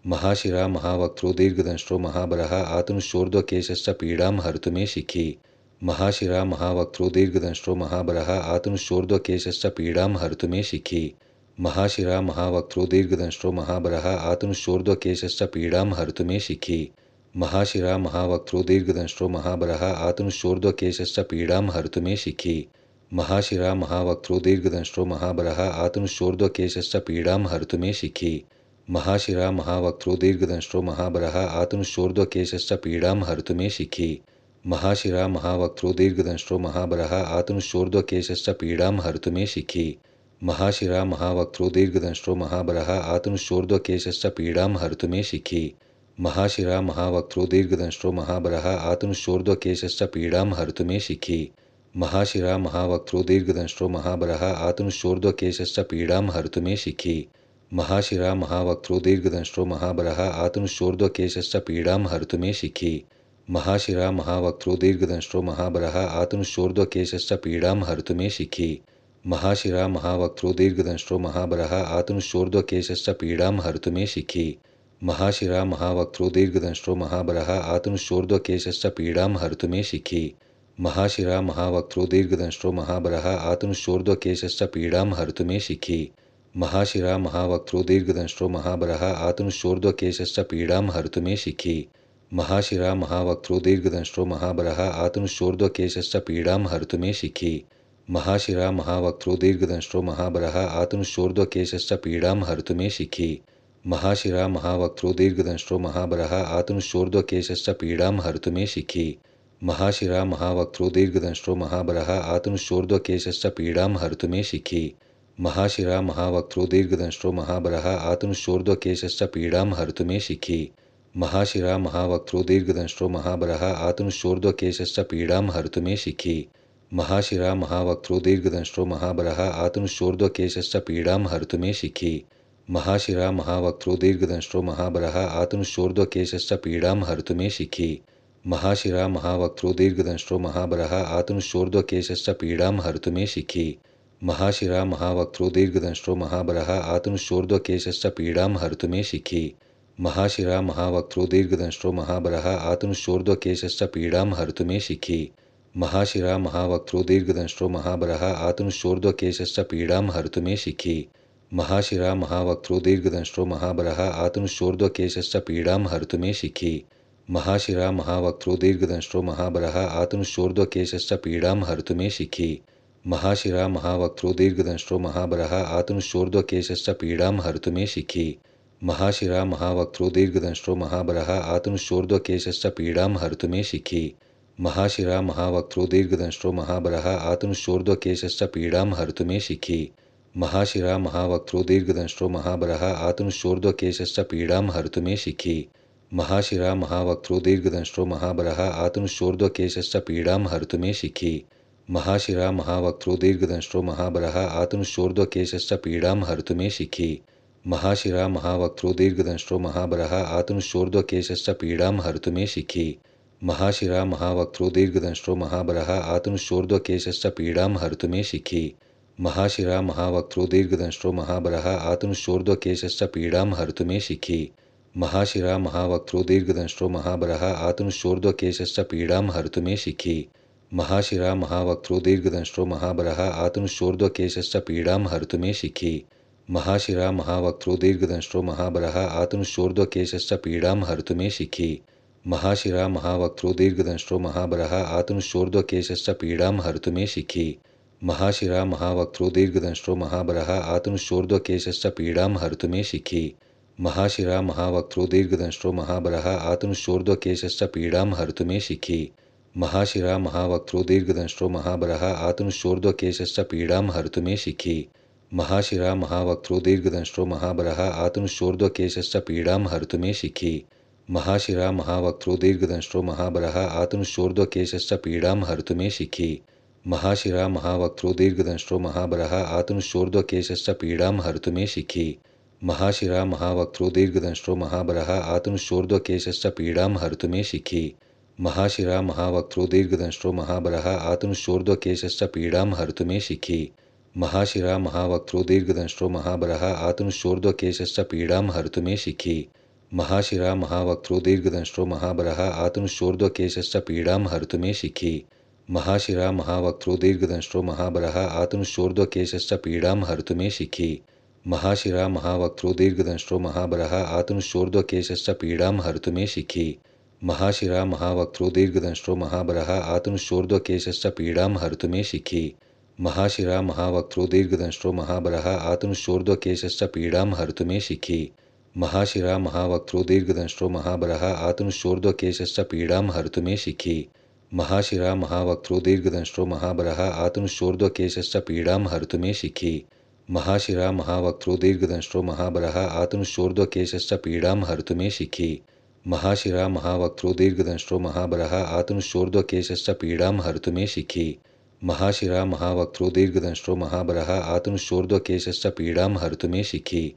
महाशिरा महावक्त्रो दीर्घदंष्ट्रो महाबलः आतनुशोर्ध्वकेशस्य पीडां हर्तुमे शिखि। महाशिरा महावक्त्रो दीर्घदंष्ट्रो महाबलः आतनुशोर्ध्वकेशस्य पीडां हर्तुमे शिखि। महाशिरा महावक्त्रो दीर्घदंष्ट्रो महाबलः आतनुशोर्ध्वकेशस्य पीडां हर्तुमे शिखि। महाशिरा महावक्त्रो दीर्घदंष्ट्रो महाबलः आतनुशोर्ध्वकेशस्य पीडां हर्तुमे शिखि। महाशिरा महावक्त्रो दीर्घदंष्ट्रो महाबलः आतनुशोर्ध्वकेशस्य पीडां हर्तुमे शिखि। महाशिरा महावक्त्रो दीर्घदंष्ट्रो महाबलः आतनुशोर्ध्वकेशस्य पीडां हर्तुमे शिखि। महाशिरा महावक्त्रो दीर्घदंष्ट्रो महाबलः आतनुशोर्ध्वकेशस्य पीडां हर्तुमे शिखि। महाशिरा महावक्त्रो दीर्घदंष्ट्रो महाबलः आतनुशोर्ध्वकेशस्य पीडां हर्तुमे शिखि। महाशिरा महावक्त्रो दीर्घदंष्ट्रो महाबलः आतनुशोर्ध्वकेशस्य पीडां हर्तुमे शिखि। महाशिरा महावक्त्रो दीर्घदंष्ट्रो महाबलः आतनुशोर्ध्वकेशस्य पीडां हर्तुमे शिखि। महाशिरा महावक्त्रो दीर्घदंष्ट्रो महाबलः आतनुशोर्ध्वकेशस्य पीडां हर्तुमे शिखि। महाशिरा महावक्त्रो दीर्घदंष्ट्रो महाबलः आतनुशोर्ध्वकेशस्य पीडां हर्तुमे शिखि। महाशिरा महावक्त्रो दीर्घदंष्ट्रो महाबलः आतनुशोर्ध्वकेशस्य पीडां हर्तुमे शिखि। महाशिरा महावक्त्रो दीर्घदंष्ट्रो महाबलः आतनुशोर्ध्वकेशस्य पीडां हर्तुमे शिखि। महाशिरा महावक्त्रो दीर्घदंष्ट्रो महाबलः आतनुशोर्ध्वकेशस्य पीडां हर्तुमे शिखि। महाशिरा महावक्त्रो दीर्घदंष्ट्रो महाबलः आतनुशोर्ध्वकेशस्य पीडां हर्तुमे शिखि। महाशिरा महावक्त्रो दीर्घदंष्ट्रो महाबलः आतनुशोर्ध्वकेशस्य पीडां हर्तुमे शिखि। महाशिरा महावक्त्रो दीर्घदंष्ट्रो महाबलः आतनुशोर्ध्वकेशस्य पीडां हर्तुमे शिखि। महाशिरा महावक्त्रो दीर्घदंष्ट्रो महाबलः आतनुशोर्ध्वकेशस्य पीडां हर्तुमे शिखि। महाशिरा महावक्त्रो दीर्घदंष्ट्रो महाबलः आतनुशोर्ध्वकेशस्य पीडां हर्तुमे शिखि। महाशिरा महावक्त्रो दीर्घदंष्ट्रो महाबलः आतनुशोर्ध्वकेशस्य पीडां हर्तुमे शिखि। महाशिरा महावक्त्रो दीर्घदंष्ट्रो महाबलः आतनुशोर्ध्वकेशस्य पीडां हर्तुमे शिखि। महाशिरा महावक्त्रो दीर्घदंष्ट्रो महाबलः आतनुशोर्ध्वकेशस्य पीडां हर्तुमे शिखि। महाशिरा महावक्त्रो दीर्घदंष्ट्रो महाबलः आतनुशोर्ध्वकेशस्य पीडां हर्तुमे शिखि। महाशिरा महावक्त्रो दीर्घदंष्ट्रो महाबलः आतनुशोर्ध्वकेशस्य पीडां हर्तुमे शिखि। महाशिरा महावक्त्रो दीर्घदंष्ट्रो महाबलः आतनुशोर्ध्वकेशस्य पीडां हर्तुमे शिखि। महाशिरा महावक्त्रो दीर्घदंष्ट्रो महाबलः आतनुशोर्ध्वकेशस्य पीडां हर्तुमे शिखि। महाशिरा महावक्त्रो दीर्घदंष्ट्रो महाबलः आतनुशोर्ध्वकेशस्य पीडां हर्तुमे शिखि। महाशिरा महावक्त्रो दीर्घदंष्ट्रो महाबलः आतनुशोर्ध्वकेशस्य पीडां हर्तुमे शिखि। महाशिरा महावक्त्रो दीर्घदंष्ट्रो महाबलः आतनुशोर्ध्वकेशस्य पीडां हर्तुमे शिखि। महाशिरा महावक्त्रो दीर्घदंष्ट्रो महाबलः आतनुशोर्ध्वकेशस्य पीडां हर्तुमे शिखि। महाशिरा महावक्त्रो दीर्घदंष्ट्रो महाबलः आतनुशोर्ध्वकेशस्य पीडां हर्तुमे शिखि। महाशिरा महावक्त्रो दीर्घदंष्ट्रो महाबलः आतनुशोर्ध्वकेशस्य पीडां हर्तुमे शिखि। महाशिरा महावक्त्रो दीर्घदंष्ट्रो महाबलः आतनुशोर्ध्वकेशस्य पीडां हर्तुमे शिखि। महाशिरा महावक्त्रो दीर्घदंष्ट्रो महाबलः आतनुशोर्ध्वकेशस्य पीडां हर्तुमे शिखि। महाशिरा महावक्त्रो दीर्घदंष्ट्रो महाबलः आतनुशोर्ध्वकेशस्य पीडां हर्तुमे शिखि। महाशिरा महावक्त्रो दीर्घदंष्ट्रो महाबलः आतनुशोर्ध्वकेशस्य पीडां हर्तुमे शिखि। महाशिरा महावक्त्रो दीर्घदंष्ट्रो महाबलः आतनुशोर्ध्वकेशस्य पीडां हर्तुमे शिखि। महाशिरा महावक्त्रो दीर्घदंष्ट्रो महाबलः आतनुशोर्ध्वकेशस्य पीडां हर्तुमे शिखि। महाशिरा महावक्त्रो दीर्घदंष्ट्रो महाबलः आतनुशोर्ध्वकेशस्य पीडां हर्तुमे शिखि। महाशिरा महावक्त्रो दीर्घदंष्ट्रो महाबलः आतनुशोर्ध्वकेशस्य पीडां हर्तुमे शिखि। महाशिरा महावक्त्रो दीर्घदंष्ट्रो महाबलः आतनुशोर्ध्वकेशस्य पीडां हर्तुमे शिखि। महाशिरा महावक्त्रो दीर्घदंष्ट्रो महाबलः आतनुशोर्ध्वकेशस्य पीडां हर्तुमे शिखि। महाशिरा महावक्त्रो दीर्घदंष्ट्रो महाबलः आतनुशोर्ध्वकेशस्य पीडां हर्तुमे शिखि। महाशिरा महावक्त्रो दीर्घदंष्ट्रो महाबलः आतनुशोर्ध्वकेशस्य पीडां हर्तुमे शिखि। महाशिरा महावक्त्रो दीर्घदंष्ट्रो महाबलः आतनुशोर्ध्वकेशस्य पीडां हर्तुमे शिखि। महाशिरा महावक्त्रो दीर्घदंष्ट्रो महाबलः आतनुशोर्ध्वकेशस्य पीडां हर्तुमे शिखि। महाशिरा महावक्त्रो दीर्घदंष्ट्रो महाबलः आतनुशोर्ध्वकेशस्य पीडां हर्तुमे शिखि। महाशिरा महावक्त्रो दीर्घदंष्ट्रो महाबलः आतनुशोर्ध्वकेशस्य पीडां हर्तुमे शिखि। महाशिरा महावक्त्रो दीर्घदंष्ट्रो महाबलः आतनुशोर्ध्वकेशस्य पीडां हर्तुमे शिखि। महाशिरा महावक्त्रो दीर्घदंष्ट्रो महाबलः आतनुशोर्ध्वकेशस्य पीडां हर्तुमे शिखि। महाशिरा महावक्त्रो दीर्घदंष्ट्रो महाबलः आतनुशोर्ध्वकेशस्य पीडां हर्तुमे शिखि। महाशिरा महावक्त्रो दीर्घदंष्ट्रो महाबलः आतनुशोर्ध्वकेशश्च पीडां हर्तु मे शिखि। महाशिरा महावक्त्रो दीर्घदंष्ट्रो महाबलः आतनुशोर्ध्वकेशश्च पीडां हर्तु मे शिखि। महाशिरा महावक्त्रो दीर्घदंष्ट्रो महाबलः आतनुशोर्ध्वकेशश्च पीडां हर्तु मे शिखि। महाशिरा महावक्त्रो दीर्घदंष्ट्रो महाबलः आतनुशोर्ध्वकेशश्च पीडां हर्तु मे शिखि। महाशिरा महावक्त्रो दीर्घदंष्ट्रो महाबलः आतनुशोर्ध्वकेशश्च पीडां हर्तु मे शिखि। महाशिरा महावक्त्रो दीर्घदंष्ट्रो महाबलः आतनुशोर्ध्वकेशश्च पीडां हर्तु मे शिखि। महाशिरा महावक्त्रो दीर्घदंष्ट्रो महाबलः आतनुशोर्ध्वकेशश्च पीडां हर्तु मे शिखि। महाशिरा महावक्त्रो दीर्घदंष्ट्रो महाबलः आतनुशोर्ध्वकेशश्च पीडां हर्तु मे शिखि। महाशिरा महावक्त्रो दीर्घदंष्ट्रो महाबलः आतनुशोर्ध्वकेशश्च पीडां हर्तु मे शिखि। महाशिरा महावक्त्रो दीर्घदंष्ट्रो महाबलः आतनुशोर्ध्वकेशश्च पीडां हर्तु मे शिखि।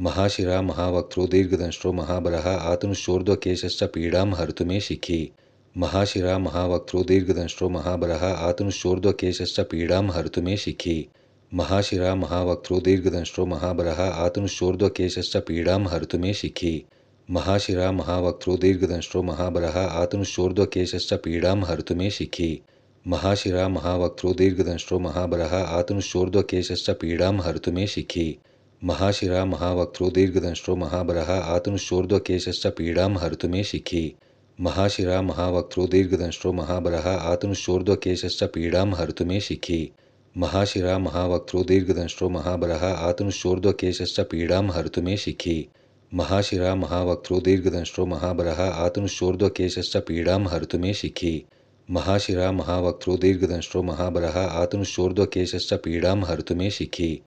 महाशिरा महावक्त्रो दीर्घदंष्ट्रो महाबलः आतनुशोर्ध्वकेशश्च पीडां हर्तु मे शिखि। महाशिरा महावक्त्रो दीर्घदंष्ट्रो महाबलः आतनुशोर्ध्वकेशश्च पीडां हर्तु मे शिखि। महाशिरा महावक्त्रो दीर्घदंष्ट्रो महाबलः आतनुशोर्ध्वकेशश्च पीडां हर्तु मे शिखि। महाशिरा महावक्त्रो दीर्घदंष्ट्रो महाबलः आतनुशोर्ध्वकेशश्च पीडां हर्तु मे शिखि। महाशिरा महावक्त्रो दीर्घदंष्ट्रो महाबलः आतनुशोर्ध्वकेशश्च पीडां हर्तु मे शिखि। महाशिरा महावक्त्रो दीर्घदंष्ट्रो महाबलः आतनुशोर्ध्वकेशश्च पीडां हर्तु मे शिखि। महाशिरा महावक्त्रो दीर्घदंष्ट्रो महाबलः आतनुशोर्ध्वकेशश्च पीडां हर्तु मे शिखि। महाशिरा महावक्त्रो दीर्घदंष्ट्रो महाबलः आतनुशोर्ध्वकेशश्च पीडां हर्तु मे शिखि। महाशिरा महावक्त्रो दीर्घदंष्ट्रो महाबलः आतनुशोर्ध्वकेशश्च पीडां हर्तु मे शिखि। महाशिरा महावक्त्रो दीर्घदंष्ट्रो महाबलः आतनुशोर्ध्वकेशश्च पीडां हर्तु मे शिखि।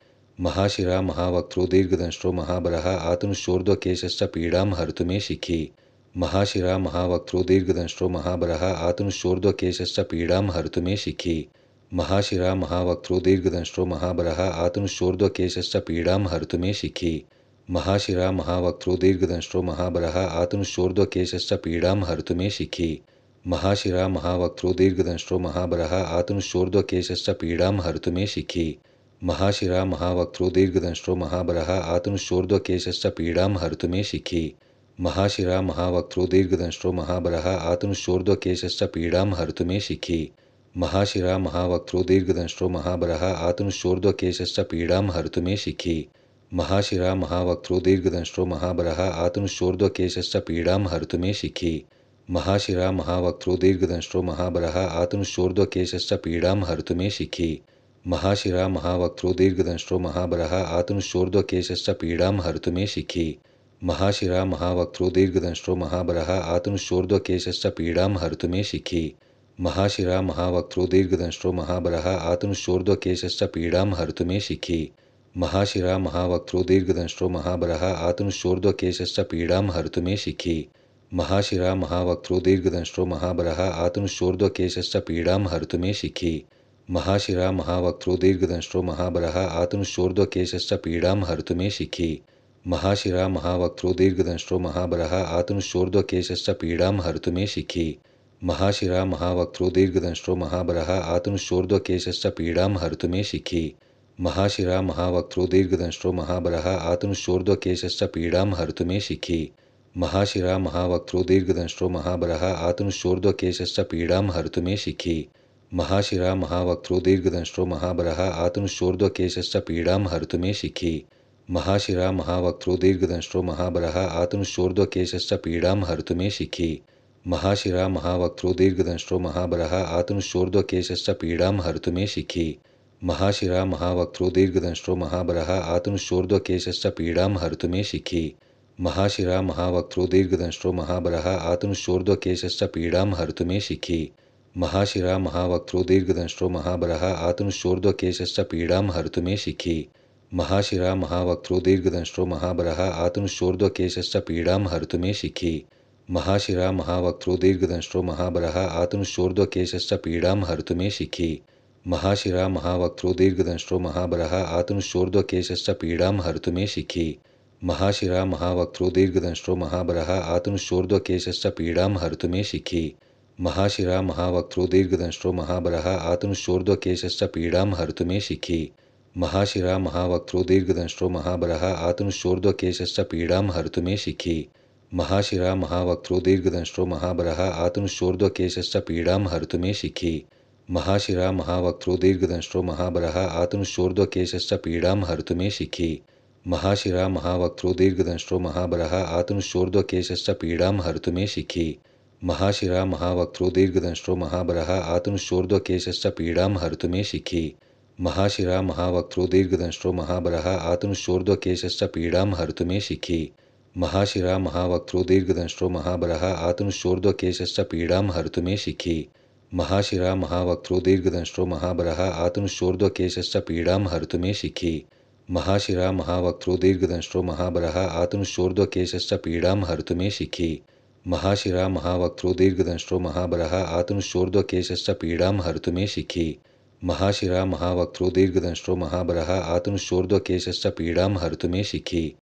महाशिरा महावक्त्रो दीर्घदंष्ट्रो महाबलः आतनुशोर्ध्वकेशश्च पीडां हर्तु मे शिखि। महाशिरा महावक्त्रो दीर्घदंष्ट्रो महाबलः आतनुशोर्ध्वकेशश्च पीडां हर्तु मे शिखि। महाशिरा महावक्त्रो दीर्घदंष्ट्रो महाबलः आतनुशोर्ध्वकेशश्च पीडां हर्तु मे शिखि। महाशिरा महावक्त्रो दीर्घदंष्ट्रो महाबलः आतनुशोर्ध्वकेशश्च पीडां हर्तु मे शिखि। महाशिरा महावक्त्रो दीर्घदंष्ट्रो महाबलः आतनुशोर्ध्वकेशश्च पीडां हर्तु मे शिखि। महाशिरा महावक्त्रो दीर्घदंष्ट्रो महाबलः आतनुशोर्ध्वकेशश्च पीडां हर्तु मे शिखि। महाशिरा महावक्त्रो दीर्घदंष्ट्रो महाबलः आतनुशोर्ध्वकेशश्च पीडां हर्तु मे शिखि। महाशिरा महावक्त्रो दीर्घदंष्ट्रो महाबलः आतनुशोर्ध्वकेशश्च पीडां हर्तु मे शिखि। महाशिरा महावक्त्रो दीर्घदंष्ट्रो महाबलः आतनुशोर्ध्वकेशश्च पीडां हर्तु मे शिखि। महाशिरा महावक्त्रो दीर्घदंष्ट्रो महाबलः आतनुशोर्ध्वकेशश्च पीडां हर्तु मे शिखि। महाशिरा महावक्त्रो दीर्घदंष्ट्रो महाबलः आतनुशोर्ध्वकेशश्च पीडां हर्तु मे शिखि। महाशिरा महावक्त्रो दीर्घदंष्ट्रो महाबलः आतनुशोर्ध्वकेशश्च पीडां हर्तु मे शिखि। महाशिरा महावक्त्रो दीर्घदंष्ट्रो महाबलः आतनुशोर्ध्वकेशश्च पीडां हर्तु मे शिखि। महाशिरा महावक्त्रो दीर्घदंष्ट्रो महाबलः आतनुशोर्ध्वकेशश्च पीडां हर्तु मे शिखि। महाशिरा महावक्त्रो दीर्घदंष्ट्रो महाबलः आतनुशोर्ध्वकेशश्च पीडां हर्तु मे शिखि। महाशिरा महावक्त्रो दीर्घदंष्ट्रो महाबलः आतनुशोर्ध्वकेशश्च पीडां हर्तु मे शिखि। महाशिरा महावक्त्रो दीर्घदंष्ट्रो महाबलः आतनुशोर्ध्वकेशश्च पीडां हर्तु मे शिखि। महाशिरा महावक्त्रो दीर्घदंष्ट्रो महाबलः आतनुशोर्ध्वकेशश्च पीडां हर्तु मे शिखि। महाशिरा महावक्त्रो दीर्घदंष्ट्रो महाबलः आतनुशोर्ध्वकेशश्च पीडां हर्तु मे शिखि। महाशिरा महावक्त्रो दीर्घदंष्ट्रो महाबलः आतनुशोर्ध्वकेशश्च पीडां हर्तु मे शिखि। महाशिरा महावक्त्रो दीर्घदंष्ट्रो महाबलः आतनुशोर्ध्वकेशश्च पीडां हर्तु मे शिखि। महाशिरा महावक्त्रो दीर्घदंष्ट्रो महाबलः आतनुशोर्ध्वकेशश्च पीडां हर्तु मे शिखि। महाशिरा महावक्त्रो दीर्घदंष्ट्रो महाबलः आतनुशोर्ध्वकेशश्च पीडां हर्तु मे शिखि। महाशिरा महावक्त्रो दीर्घदंष्ट्रो महाबलः आतनुशोर्ध्वकेशश्च पीडां हर्तु मे शिखि। महाशिरा महावक्त्रो दीर्घदंष्ट्रो महाबलः आतनुशोर्ध्वकेशश्च पीडां हर्तु मे शिखि। महाशिरा महावक्त्रो दीर्घदंष्ट्रो महाबलः आतनुशोर्ध्वकेशश्च पीडां हर्तु मे शिखि। महाशिरा महावक्त्रो दीर्घदंष्ट्रो महाबलः आतनुशोर्ध्वकेशश्च पीडां हर्तु मे शिखि। महाशिरा महावक्त्रो दीर्घदंष्ट्रो महाबलः आतनुशोर्ध्वकेशश्च पीडां हर्तु मे शिखि। महाशिरा महावक्त्रो दीर्घदंष्ट्रो महाबलः आतनुशोर्ध्वकेशश्च पीडां हर्तु मे शिखि। महाशिरा महावक्त्रो दीर्घदंष्ट्रो महाबलः आतनुशोर्ध्वकेशश्च पीडां हर्तु मे शिखि। महाशिरा महावक्त्रो दीर्घदंष्ट्रो महाबलः आतनुशोर्ध्वकेशश्च पीडां हर्तु मे शिखि। महाशिरा महावक्त्रो दीर्घदंष्ट्रो महाबलः आतनुशोर्ध्वकेशश्च पीडां हर्तु मे शिखि। महाशिरा महावक्त्रो दीर्घदंष्ट्रो महाबरः आतनुशोर्ध्वकेशश्च पीडां हर्तु मे शिखि महाशिरा महावक्त्रो दीर्घदंष्ट्रो महाबरः आतनुशोर्ध्वकेशश्च पीडां हर्तु मे शिखि महाशिरा महावक्त्रो दीर्घदंष्ट्रो महाबरः आतनुशोर्ध्वकेशश्च पीडां हर्तु मे शिखि महाशिरा महावक्त्रो दीर्घदंष्ट्रो महाबरः आतनुशोर्ध्वकेशश्च पीडां हर्तु मे शिखि महाशिरा महावक्त्रो दीर्घदंष्ट्रो महाबरः आतनुशोर्ध्वकेशश्च पीडां हर्तु मे शिखि महाशिरा महावक्त्रो दीर्घदंष्ट्रो महाबरः आतनुशोर्ध्वकेशश्च पीडां हर्तु मे शिखि महाशिरा महावक्त्रो दीर्घदंष्ट्रो महाबरः आतनुशोर्ध्वकेशश्च पीडां हर्तु मे शिखि महाशिरा महावक्त्रो दीर्घदंष्ट्रो महाबरः आतनुशोर्ध्वकेशश्च पीडां हर्तु मे शिखि महाशिरा महावक्त्रो दीर्घदंष्ट्रो महाबरः आतनुशोर्ध्वकेशश्च पीडां हर्तु मे शिखि महाशिरा महावक्त्रो दीर्घदंष्ट्रो महाबरः आतनुशोर्ध्वकेशश्च पीडां हर्तु मे शिखि